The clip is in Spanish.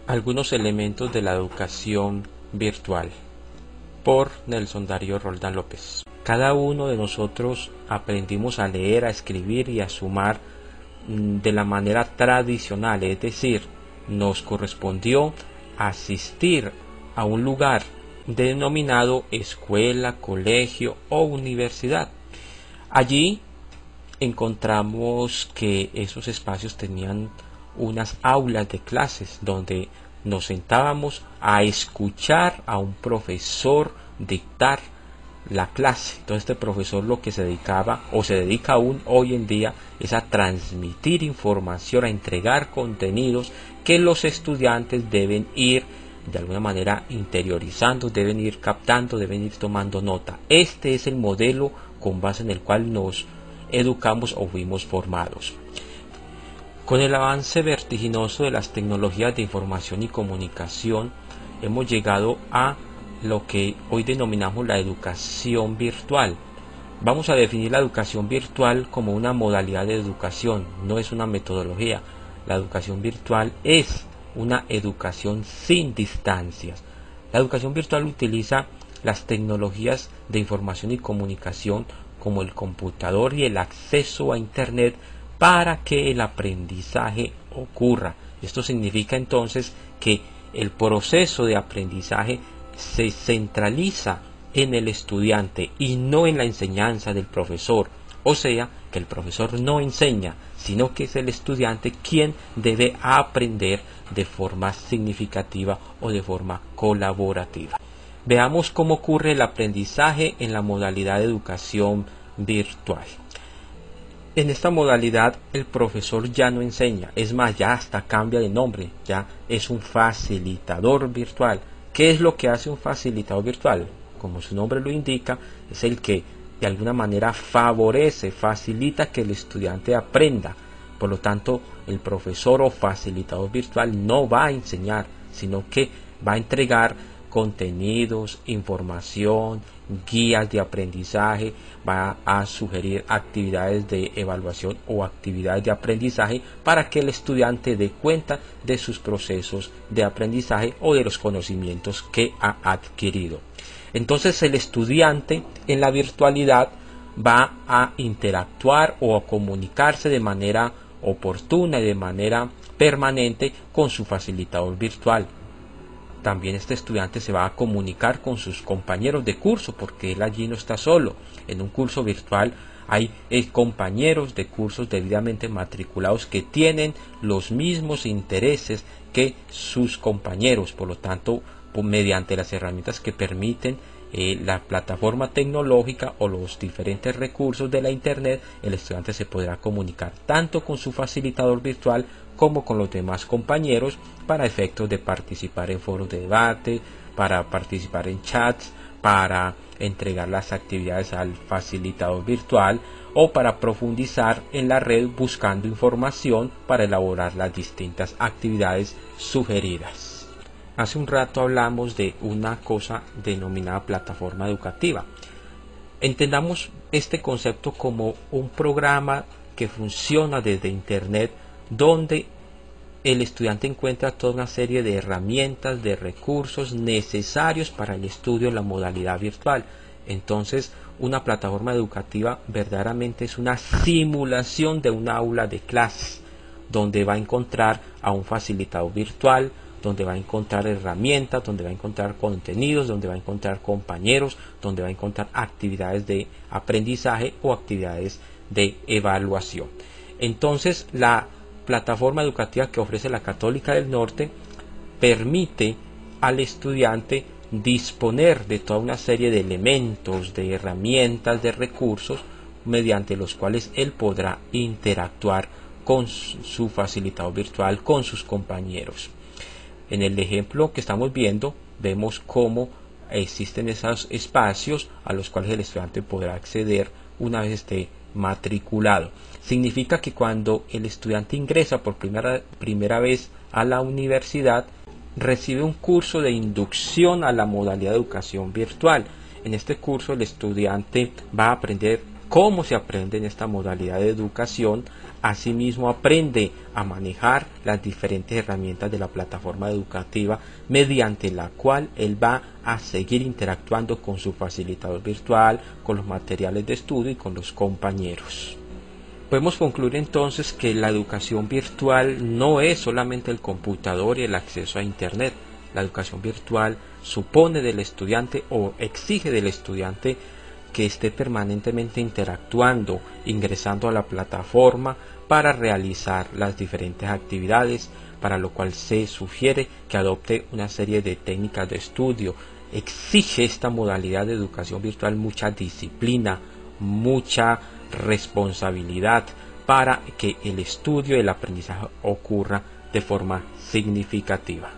Algunos elementos de la educación virtual por Nelson Darío Roldán López. Cada uno de nosotros aprendimos a leer, a escribir y a sumar de la manera tradicional, es decir, nos correspondió asistir a un lugar denominado escuela, colegio o universidad. Allí encontramos que esos espacios tenían unas aulas de clases donde nos sentábamos a escuchar a un profesor dictar la clase. Entonces este profesor lo que se dedicaba o se dedica aún hoy en día es a transmitir información, a entregar contenidos que los estudiantes deben ir de alguna manera interiorizando, deben ir captando, deben ir tomando nota. Este es el modelo con base en el cual nos educamos o fuimos formados. Con el avance vertiginoso de las tecnologías de información y comunicación, hemos llegado a lo que hoy denominamos la educación virtual. Vamos a definir la educación virtual como una modalidad de educación, no es una metodología. La educación virtual es una educación sin distancias. La educación virtual utiliza las tecnologías de información y comunicación como el computador y el acceso a Internet para que el aprendizaje ocurra. Esto significa entonces que el proceso de aprendizaje se centraliza en el estudiante y no en la enseñanza del profesor. O sea, que el profesor no enseña, sino que es el estudiante quien debe aprender de forma significativa o de forma colaborativa. Veamos cómo ocurre el aprendizaje en la modalidad de educación virtual. En esta modalidad el profesor ya no enseña, es más, ya hasta cambia de nombre, ya es un facilitador virtual. ¿Qué es lo que hace un facilitador virtual? Como su nombre lo indica, es el que de alguna manera favorece, facilita que el estudiante aprenda. Por lo tanto, el profesor o facilitador virtual no va a enseñar, sino que va a entregar contenidos, información, guías de aprendizaje, va a sugerir actividades de evaluación o actividades de aprendizaje para que el estudiante dé cuenta de sus procesos de aprendizaje o de los conocimientos que ha adquirido. Entonces el estudiante en la virtualidad va a interactuar o a comunicarse de manera oportuna y de manera permanente con su facilitador virtual. También este estudiante se va a comunicar con sus compañeros de curso, porque él allí no está solo. En un curso virtual hay compañeros de cursos debidamente matriculados que tienen los mismos intereses que sus compañeros. Por lo tanto, mediante las herramientas que permiten la plataforma tecnológica o los diferentes recursos de la Internet, el estudiante se podrá comunicar tanto con su facilitador virtual como con los demás compañeros para efectos de participar en foros de debate, para participar en chats, para entregar las actividades al facilitador virtual o para profundizar en la red buscando información para elaborar las distintas actividades sugeridas. Hace un rato hablamos de una cosa denominada plataforma educativa. Entendamos este concepto como un programa que funciona desde Internet, donde el estudiante encuentra toda una serie de herramientas, de recursos necesarios para el estudio en la modalidad virtual. Entonces, una plataforma educativa verdaderamente es una simulación de un aula de clases, donde va a encontrar a un facilitador virtual, donde va a encontrar herramientas, donde va a encontrar contenidos, donde va a encontrar compañeros, donde va a encontrar actividades de aprendizaje o actividades de evaluación. Entonces, la plataforma educativa que ofrece la Católica del Norte permite al estudiante disponer de toda una serie de elementos, de herramientas, de recursos mediante los cuales él podrá interactuar con su facilitador virtual, con sus compañeros. En el ejemplo que estamos viendo, vemos cómo existen esos espacios a los cuales el estudiante podrá acceder una vez esté matriculado. Significa que cuando el estudiante ingresa por primera vez a la universidad, recibe un curso de inducción a la modalidad de educación virtual. En este curso el estudiante va a aprender cómo se aprende en esta modalidad de educación. Asimismo, aprende a manejar las diferentes herramientas de la plataforma educativa mediante la cual él va a seguir interactuando con su facilitador virtual, con los materiales de estudio y con los compañeros. Podemos concluir entonces que la educación virtual no es solamente el computador y el acceso a Internet. La educación virtual supone del estudiante o exige del estudiante que esté permanentemente interactuando, ingresando a la plataforma para realizar las diferentes actividades, para lo cual se sugiere que adopte una serie de técnicas de estudio. Exige esta modalidad de educación virtual mucha disciplina, mucha responsabilidad para que el estudio y el aprendizaje ocurra de forma significativa.